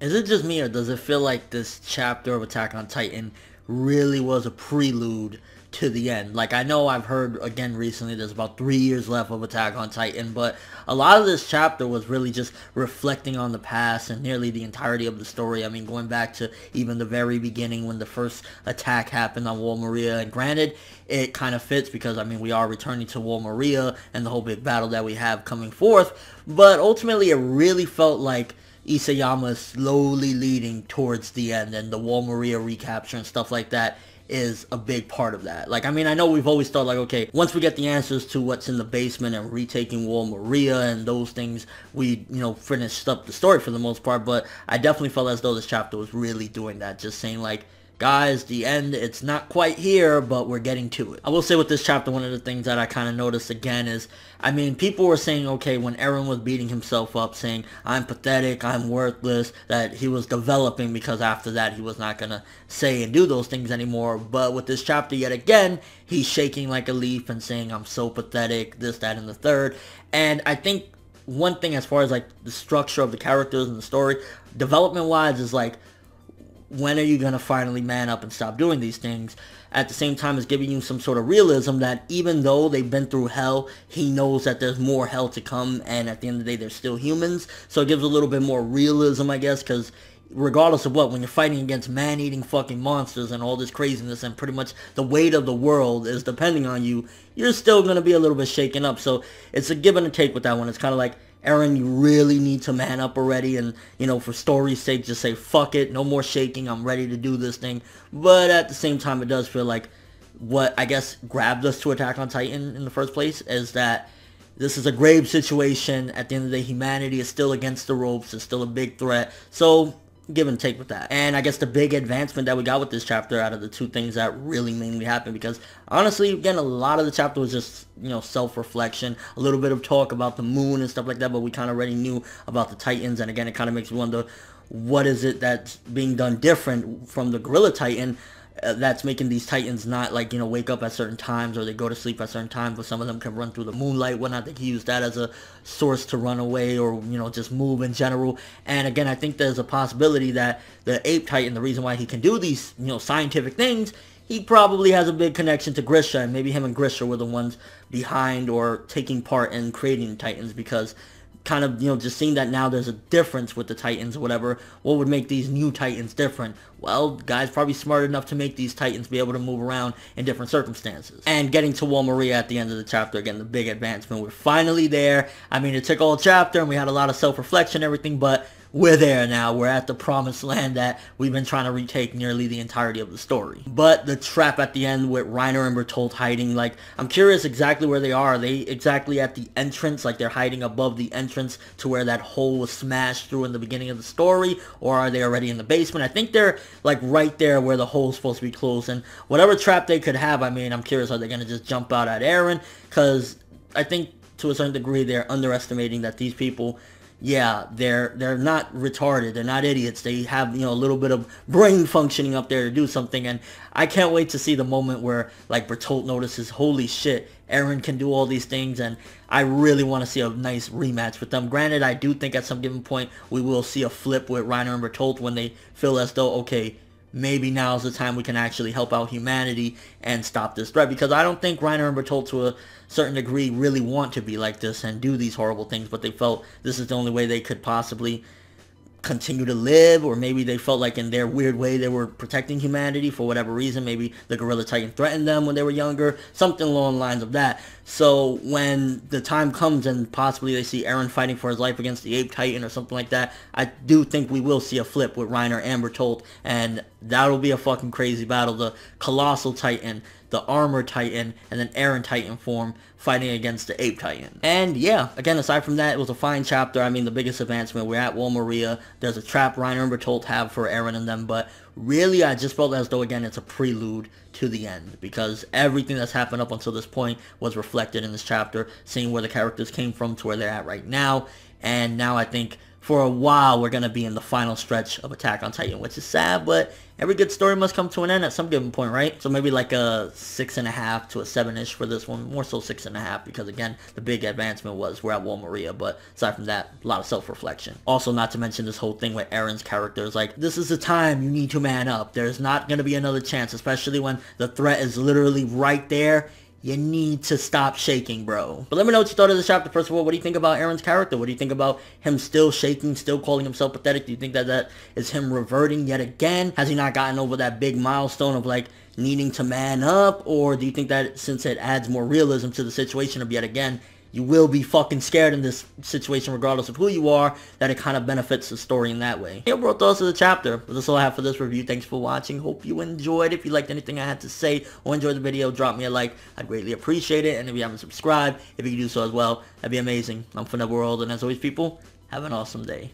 Is it just me, or does it feel like this chapter of Attack on Titan really was a prelude to the end? Like, I know I've heard, again, recently, there's about 3 years left of Attack on Titan, but a lot of this chapter was really just reflecting on the past and nearly the entirety of the story. I mean, going back to even the very beginning when the first attack happened on Wall Maria, and granted, it kind of fits because, I mean, we are returning to Wall Maria and the whole big battle that we have coming forth, but ultimately it really felt like Isayama is slowly leading towards the end, and the Wall Maria recapture and stuff like that is a big part of that. Like, I mean, I know we've always thought, like, okay, once we get the answers to what's in the basement and retaking Wall Maria and those things, we, finished up the story for the most part, but I definitely felt as though this chapter was really doing that, just saying, like, guys, the end, it's not quite here, but we're getting to it. I will say with this chapter, one of the things that I kind of noticed again is, I mean, people were saying, okay, when Eren was beating himself up, saying, I'm pathetic, I'm worthless, that he was developing because after that he was not going to say and do those things anymore. But with this chapter, yet again, he's shaking like a leaf and saying, I'm so pathetic, this, that, and the third. And I think one thing as far as like the structure of the characters and the story, development-wise, is like, when are you going to finally man up and stop doing these things? At the same time as giving you some sort of realism that even though they've been through hell, he knows that there's more hell to come, and at the end of the day, they're still humans. So it gives a little bit more realism, I guess, because regardless of what, when you're fighting against man-eating fucking monsters and all this craziness, and pretty much the weight of the world is depending on you, you're still going to be a little bit shaken up. So it's a give and a take with that one. It's kind of like, Eren, you really need to man up already, and, for story's sake, just say, fuck it, no more shaking, I'm ready to do this thing. But at the same time, it does feel like what, I guess, grabbed us to Attack on Titan in the first place is that this is a grave situation. At the end of the day, humanity is still against the ropes, it's still a big threat, so give and take with that. And I guess the big advancement that we got with this chapter out of the two things that really mainly happened, because honestly, again, a lot of the chapter was just, self-reflection, a little bit of talk about the moon and stuff like that, but we kind of already knew about the Titans, and again, it kind of makes me wonder, what is it that's being done different from the Gorilla Titan that's making these Titans not, like, wake up at certain times, or they go to sleep at certain times, but some of them can run through the moonlight, whatnot. They can use that as a source to run away, or, just move in general. And again, I think there's a possibility that the Ape Titan, the reason why he can do these, scientific things, he probably has a big connection to Grisha, and maybe him and Grisha were the ones behind or taking part in creating the Titans, because kind of, just seeing that now there's a difference with the Titans or whatever, what would make these new Titans different? Well, guys probably smart enough to make these Titans be able to move around in different circumstances. And getting to Wall Maria at the end of the chapter, again, the big advancement, we're finally there. I mean, it took all chapter, and we had a lot of self-reflection and everything, but we're there now. We're at the promised land that we've been trying to retake nearly the entirety of the story. But the trap at the end with Reiner and Bertholdt hiding, like, I'm curious exactly where they are. Are they exactly at the entrance, like they're hiding above the entrance to where that hole was smashed through in the beginning of the story? Or are they already in the basement? I think they're, like, right there where the hole's supposed to be closed. And whatever trap they could have, I mean, I'm curious, are they going to just jump out at Eren? Because I think, to a certain degree, they're underestimating that these people, yeah, they're not retarded, they're not idiots, they have, a little bit of brain functioning up there to do something. And I can't wait to see the moment where, like, Bertholdt notices, holy shit, Eren can do all these things, and I really want to see a nice rematch with them. Granted, I do think at some given point we will see a flip with Reiner and Bertholdt when they feel as though, okay, maybe now's the time we can actually help out humanity and stop this threat. Because I don't think Reiner and Bertholdt, to a certain degree, really want to be like this and do these horrible things, but they felt this is the only way they could possibly continue to live, or maybe they felt like in their weird way they were protecting humanity for whatever reason. Maybe the Gorilla Titan threatened them when they were younger, something along the lines of that. So when the time comes and possibly they see Eren fighting for his life against the Ape Titan or something like that, I do think we will see a flip with Reiner and Bertholdt, and that'll be a fucking crazy battle. The Colosal Titan, the Armor Titan, and then Eren Titan form fighting against the Ape Titan. And yeah, again, aside from that, it was a fine chapter. I mean, the biggest advancement, we're at Wall Maria. There's a trap Reiner and Bertholdt have for Eren and them, but really, I just felt as though, again, it's a prelude to the end, because everything that's happened up until this point was reflected in this chapter, seeing where the characters came from to where they're at right now. And now I think for a while we're going to be in the final stretch of Attack on Titan, which is sad, but every good story must come to an end at some given point, right? So maybe like a 6.5 to a 7-ish for this one. More so 6.5, because again, the big advancement was we're at Wall Maria, but aside from that, a lot of self-reflection. Also, not to mention this whole thing with Eren's character is like, this is the time you need to man up. There's not going to be another chance, especially when the threat is literally right there. You need to stop shaking, bro. But let me know what you thought of this chapter. First of all, what do you think about Eren's character? What do you think about him still shaking, still calling himself pathetic? Do you think that that is him reverting yet again? Has he not gotten over that big milestone of like needing to man up? Or do you think that since it adds more realism to the situation of yet again, you will be fucking scared in this situation regardless of who you are, that it kind of benefits the story in that way? Your overall thoughts of the chapter. But that's all I have for this review. Thanks for watching. Hope you enjoyed. If you liked anything I had to say or enjoyed the video, drop me a like. I'd greatly appreciate it. And if you haven't subscribed, if you could do so as well, that'd be amazing. I'm ForneverWorld, and as always, people, have an awesome day.